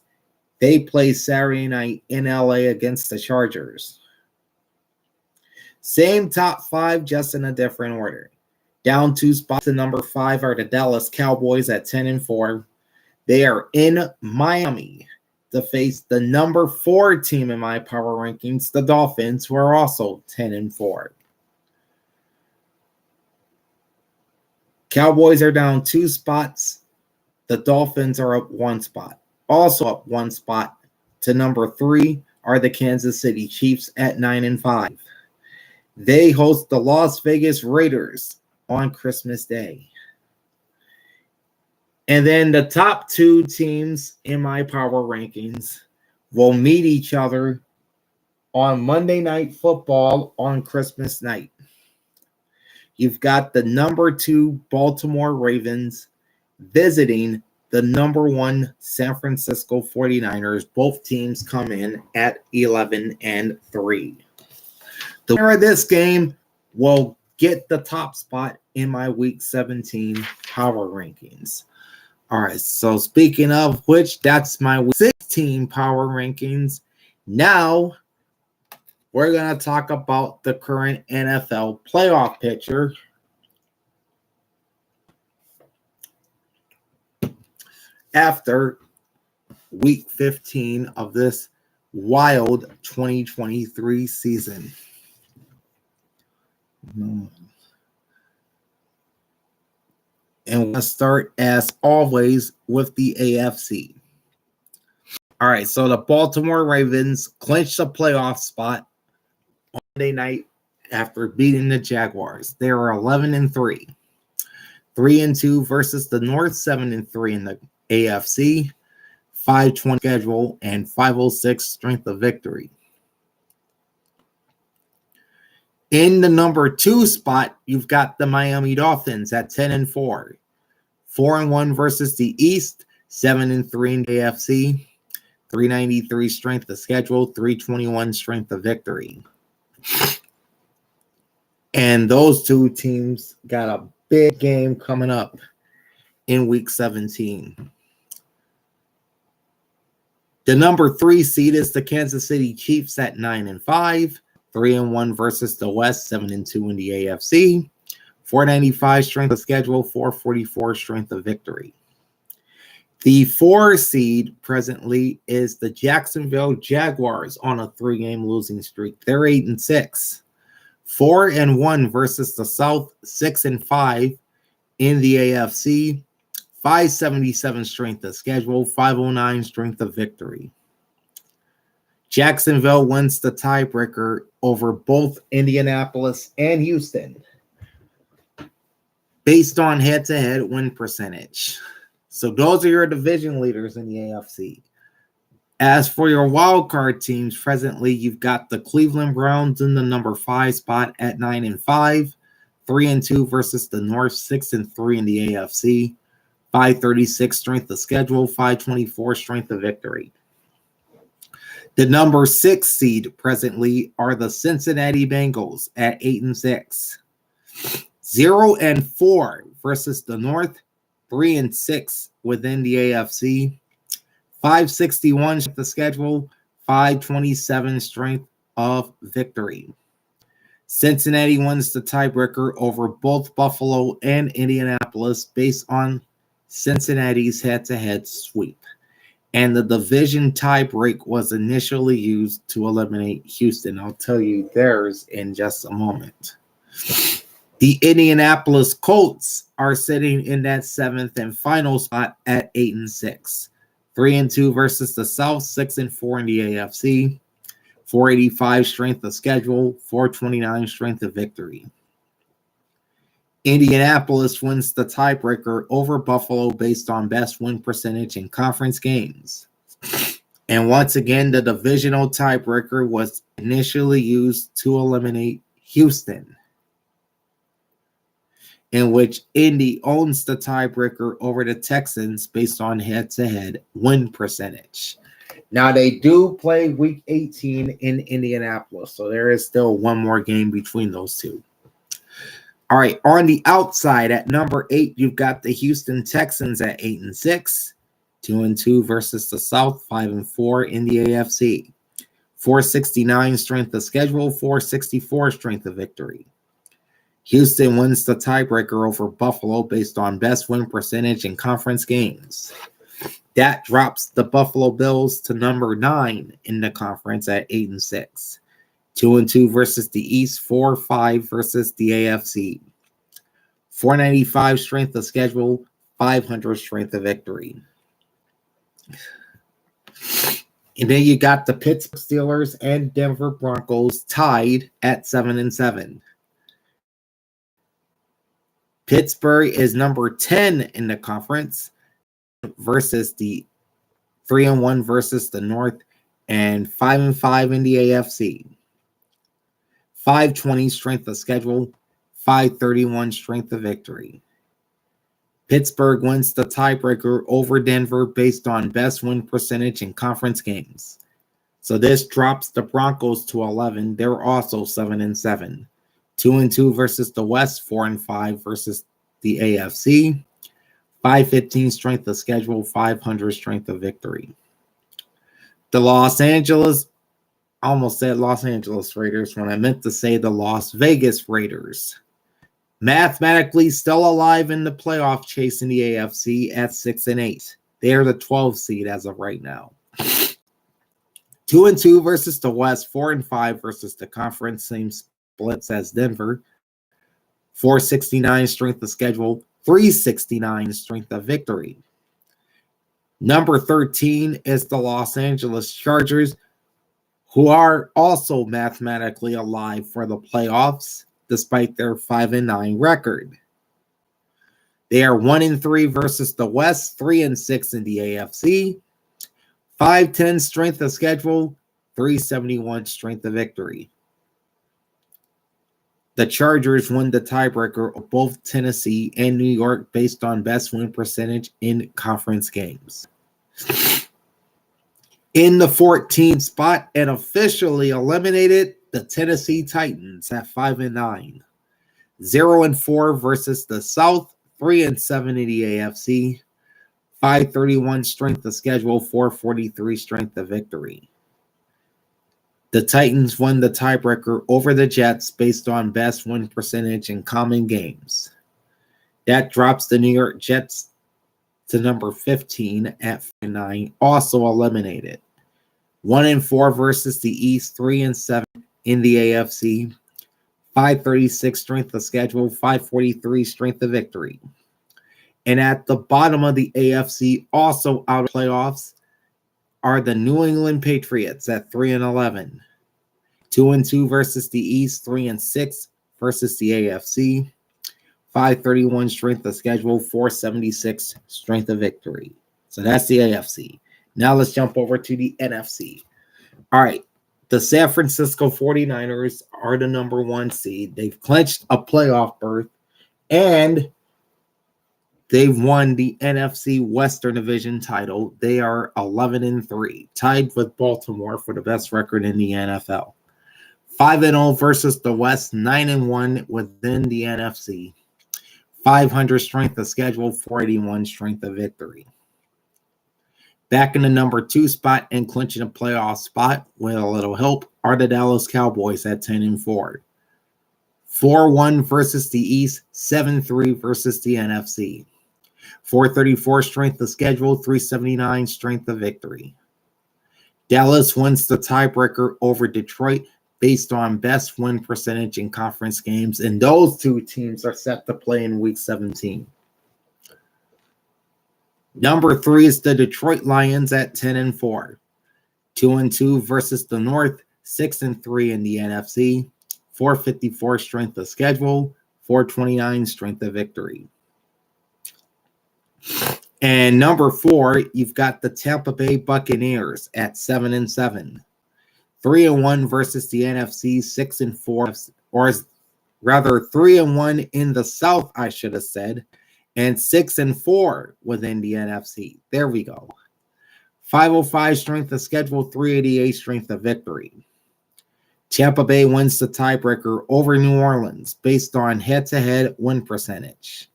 They play Saturday night in LA against the Chargers. Same top 5, just in a different order. Down 2 spots to number 5 are the Dallas Cowboys at 10-4. They are in Miami to face the number 4 team in my power rankings, the Dolphins, who are also 10-4. Cowboys are down 2 spots. The Dolphins are up 1 spot. Also up 1 spot to number 3 are the Kansas City Chiefs at 9-5. They host the Las Vegas Raiders on Christmas Day. And then the top 2 teams in my power rankings will meet each other on Monday Night Football on Christmas night. You've got the number 2 Baltimore Ravens visiting the number 1 San Francisco 49ers. Both teams come in at 11-3. The winner of this game will get the top spot in my Week 17 power rankings. All right, so speaking of which, that's my Week 16 power rankings. Now, we're going to talk about the current NFL playoff picture. After Week 15 of this wild 2023 season. And we're going to start, as always, with the AFC. All right, so the Baltimore Ravens clinched a playoff spot on Monday night after beating the Jaguars. They were 11-3. 3-2 versus the North, 7-3 in the AFC, 520 schedule, and 506 strength of victory. In the number 2 spot, you've got the Miami Dolphins at 10-4. 4-1 versus the East, 7-3 in the AFC, 393 strength of schedule, 321 strength of victory. And those 2 teams got a big game coming up in Week 17. The number 3 seed is the Kansas City Chiefs at 9-5, 3-1 versus the West, 7-2 in the AFC, 495 strength of schedule, 444 strength of victory. The 4 seed presently is the Jacksonville Jaguars on a 3-game losing streak. They're 8-6. 4-1 versus the South, 6-5 in the AFC. 577 strength of schedule, 509 strength of victory. Jacksonville wins the tiebreaker over both Indianapolis and Houston based on head-to-head win percentage. So those are your division leaders in the AFC. As for your wild card teams, presently you've got the Cleveland Browns in the number 5 spot at 9-5, 3-2 versus the North, 6-3 in the AFC. 536 strength of schedule, 524 strength of victory. The number 6 seed presently are the Cincinnati Bengals at 8-6. 0-4 versus the North, 3-6 within the AFC. 561 strength of schedule, 527 strength of victory. Cincinnati wins the tiebreaker over both Buffalo and Indianapolis based on Cincinnati's head-to-head sweep. And the division tiebreak was initially used to eliminate Houston. I'll tell you theirs in just a moment. The Indianapolis Colts are sitting in that 7th and final spot at 8-6. 3-2 versus the South, 6-4 in the AFC. 485 strength of schedule, 429 strength of victory. Indianapolis wins the tiebreaker over Buffalo based on best win percentage in conference games. And once again, the divisional tiebreaker was initially used to eliminate Houston, in which Indy owns the tiebreaker over the Texans based on head-to-head win percentage. Now, they do play Week 18 in Indianapolis, so there is still one more game between those two. All right, on the outside at number 8, you've got the Houston Texans at 8-6, 2-2 versus the South, 5-4 in the AFC. 469 strength of schedule, 464 strength of victory. Houston wins the tiebreaker over Buffalo based on best win percentage in conference games. That drops the Buffalo Bills to number 9 in the conference at 8-6. 2-2 versus the East, 4-5 versus the AFC. 495 strength of schedule, 500 strength of victory. And then you got the Pittsburgh Steelers and Denver Broncos tied at 7-7. Pittsburgh is number 10 in the conference versus the 3-1 versus the North and 5-5 in the AFC. 520 strength of schedule, 531 strength of victory. Pittsburgh wins the tiebreaker over Denver based on best win percentage in conference games. So this drops the Broncos to 11. They're also 7-7. 2-2 versus the West, 4-5 versus the AFC. 515 strength of schedule, 500 strength of victory. The I almost said Los Angeles Raiders when I meant to say the Las Vegas Raiders. Mathematically still alive in the playoff chase in the AFC at 6-8. They are the 12th seed as of right now. 2-2 versus the West, 4-5 versus the conference, same splits as Denver. 469 strength of schedule, 369 strength of victory. Number 13 is the Los Angeles Chargers, who are also mathematically alive for the playoffs despite their 5-9 record. They are 1-3 versus the West, 3-6 in the AFC. 510 strength of schedule, 371 strength of victory. The Chargers won the tiebreaker of both Tennessee and New York based on best win percentage in conference games. In the 14th spot and officially eliminated, the Tennessee Titans at 5-9. 0-4 versus the South, 3-7 in the AFC. 531 strength of schedule, 443 strength of victory. The Titans won the tiebreaker over the Jets based on best win percentage in common games. That drops the New York Jets to number 15 at 9, also eliminated. 1-4 versus the East, 3-7 in the AFC. 536 strength of schedule, 543 strength of victory. And at the bottom of the AFC, also out of playoffs, are the New England Patriots at 3-11. 2-2 versus the East, 3-6 versus the AFC. 531 strength of schedule, 476 strength of victory. So that's the AFC. Now let's jump over to the NFC. All right. The San Francisco 49ers are the number 1 seed. They've clinched a playoff berth, and they've won the NFC Western Division title. They are 11-3, tied with Baltimore for the best record in the NFL. 5-0 versus the West, 9-1 within the NFC. 500 strength of schedule, 481 strength of victory. Back in the number 2 spot and clinching a playoff spot with a little help are the Dallas Cowboys at 10-4. 4-1 versus the East, 7-3 versus the NFC. 434 strength of schedule, 379 strength of victory. Dallas wins the tiebreaker over Detroit based on best win percentage in conference games, and those two teams are set to play in Week 17. Number 3 is the Detroit Lions at 10-4. 2-2 versus the North, 6-3 in the NFC. 454 strength of schedule, 429 strength of victory. And number 4, you've got the Tampa Bay Buccaneers at 7-7. 3-1 versus the NFC, 6-4, or rather 3-1 in the South, I should have said, and 6-4 within the NFC. There we go. 505 strength of schedule, 388 strength of victory. Tampa Bay wins the tiebreaker over New Orleans based on head-to-head win percentage.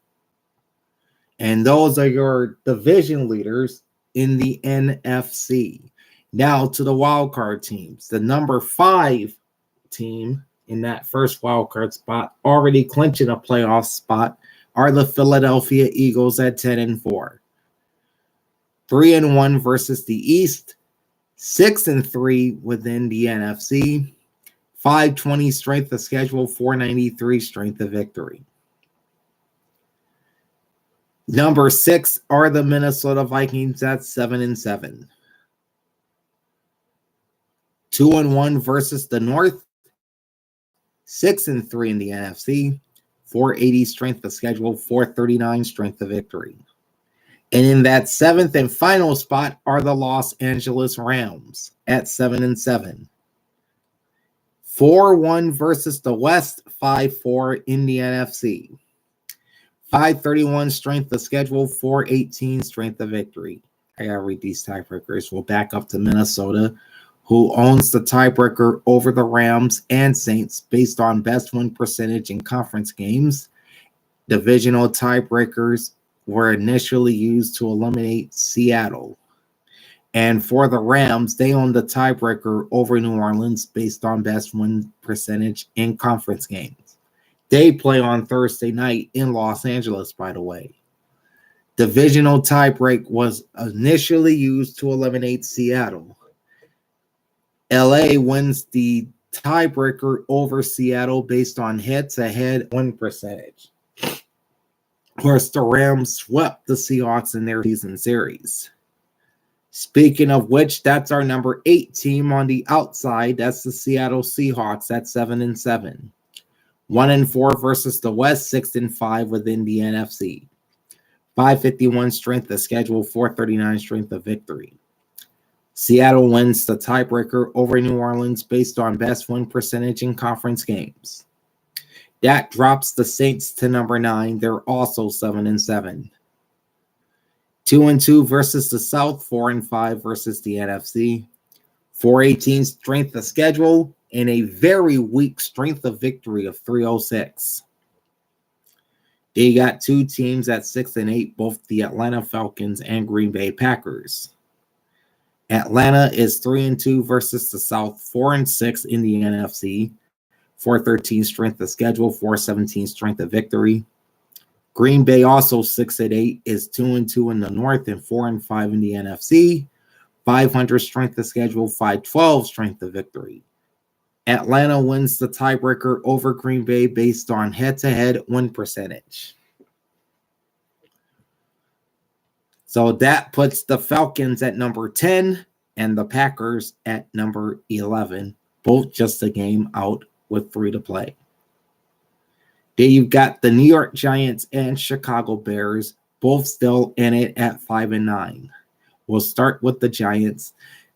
And those are your division leaders in the NFC. Now to the wildcard teams. The number 5 team in that first wildcard spot, already clinching a playoff spot, are the Philadelphia Eagles at 10-4. 3-1 versus the East, 6-3 within the NFC. 520 strength of schedule, 493 strength of victory. Number 6 are the Minnesota Vikings at 7-7. 2-1 versus the North, 6-3 in the NFC, 480 strength of schedule, 439 strength of victory. And in that 7th and final spot are the Los Angeles Rams at 7-7. 4-1 versus the West, 5-4 in the NFC. 531 strength of schedule, 418 strength of victory. I gotta read these tiebreakers. We'll back up to Minnesota, who owns the tiebreaker over the Rams and Saints based on best win percentage in conference games. Divisional tiebreakers were initially used to eliminate Seattle. And for the Rams, they own the tiebreaker over New Orleans based on best win percentage in conference games. They play on Thursday night in Los Angeles, by the way. Divisional tiebreak was initially used to eliminate Seattle. LA wins the tiebreaker over Seattle based on head-to-head win percentage. Of course, the Rams swept the Seahawks in their season series. Speaking of which, that's our number 8 team on the outside. That's the Seattle Seahawks at 7-7. 1-4 versus the West, 6-5 within the NFC. 551 strength of schedule, 439 strength of victory. Seattle wins the tiebreaker over New Orleans based on best win percentage in conference games. That drops the Saints to number 9. They're also 7-7. 2-2 versus the South, 4-5 versus the NFC. 418 strength of schedule, and a very weak strength of victory of 306. They got 2 teams at 6-8, both the Atlanta Falcons and Green Bay Packers. Atlanta is 3-2 versus the South, 4-6 in the NFC. 413 strength of schedule, 417 strength of victory. Green Bay also 6-8 is 2-2 in the North and 4-5 in the NFC. 500 strength of schedule, 512 strength of victory. Atlanta wins the tiebreaker over Green Bay based on head-to-head win percentage. So that puts the Falcons at number 10 and the Packers at number 11, both just a game out with 3 to play. Then you've got the New York Giants and Chicago Bears, both still in it at 5-9. We'll start with the Giants.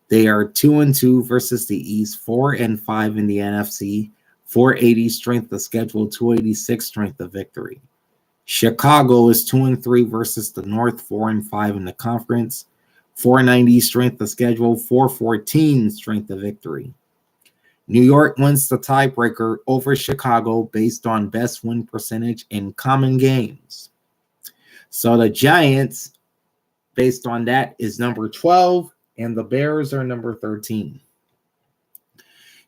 They are 2-2 versus the East, 4-5 in the NFC, 480 strength of schedule, 286 strength of victory. Chicago is 2-3 versus the North, 4-5 in the conference, 490 strength of schedule, 414 strength of victory. New York wins the tiebreaker over Chicago based on best win percentage in common games. So the Giants, based on that, is number 12, and the Bears are number 13.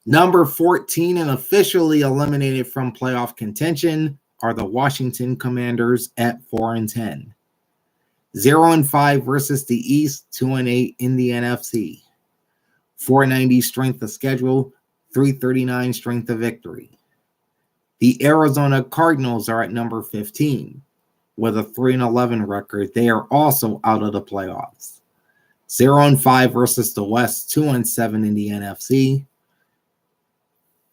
Number 14 and officially eliminated from playoff contention are the Washington Commanders at 4-10. 0-5 versus the East, 2-8 in the NFC. 490 strength of schedule, 339 strength of victory. The Arizona Cardinals are at number 15 with a 3-11 record. They are also out of the playoffs. 0-5 versus the West, 2-7 in the NFC.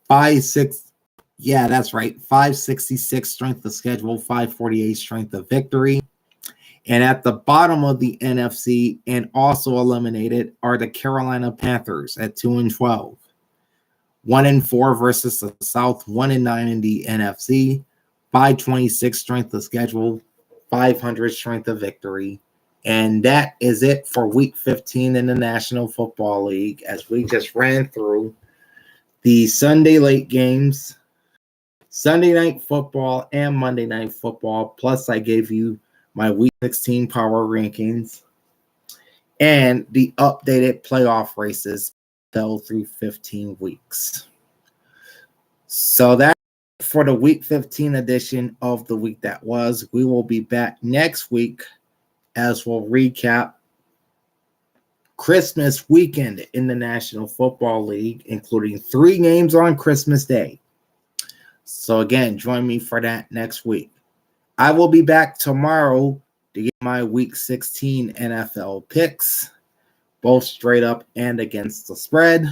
566 strength of schedule, 548 strength of victory. And at the bottom of the NFC and also eliminated are the Carolina Panthers at 2-12. 1-4 versus the South, 1-9 in the NFC. 526 strength of schedule, 500 strength of victory. And that is it for Week 15 in the National Football League, as we just ran through the Sunday late games, Sunday night football, and Monday night football. Plus, I gave you my Week 16 power rankings and the updated playoff races fell through 15 weeks. So that's for the Week 15 edition of the week that was. We will be back next week as we'll recap Christmas weekend in the National Football League, including 3 games on Christmas Day. So again, join me for that next week. I will be back tomorrow to get my Week 16 NFL picks, both straight up and against the spread.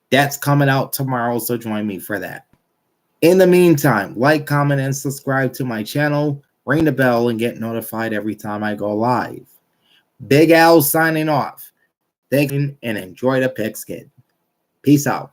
That's coming out tomorrow, so join me for that. In the meantime, like, comment, and subscribe to my channel. Ring the bell and get notified every time I go live. Big Al signing off. Thank you and enjoy the picks, kid. Peace out.